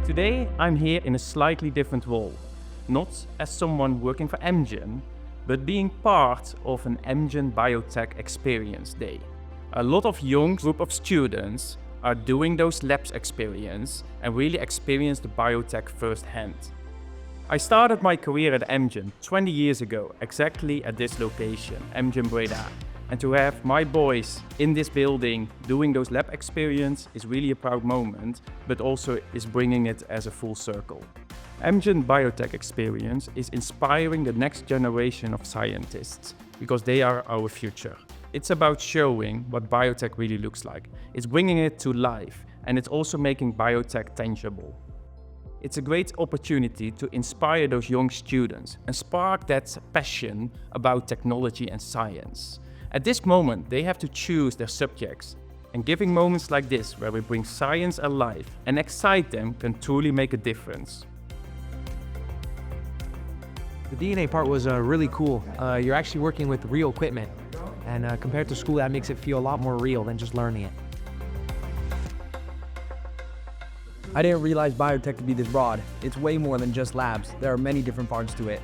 Today, I'm here in a slightly different role, not as someone working for Amgen, but being part of an Amgen Biotech Experience Day. A lot of young group of students are doing those labs experience and really experience the biotech firsthand. I started my career at Amgen 20 years ago, exactly at this location, Amgen Breda. And to have my boys in this building doing those lab experience is really a proud moment, but also is bringing it as a full circle. Amgen Biotech Experience is inspiring the next generation of scientists because they are our future. It's about showing what biotech really looks like. It's bringing it to life, and it's also making biotech tangible. It's a great opportunity to inspire those young students and spark that passion about technology and science. At this moment, they have to choose their subjects, and giving moments like this where we bring science alive and excite them can truly make a difference. The DNA part was really cool. You're actually working with real equipment, and compared to school, that makes it feel a lot more real than just learning it. I didn't realize biotech could be this broad. It's way more than just labs. There are many different parts to it.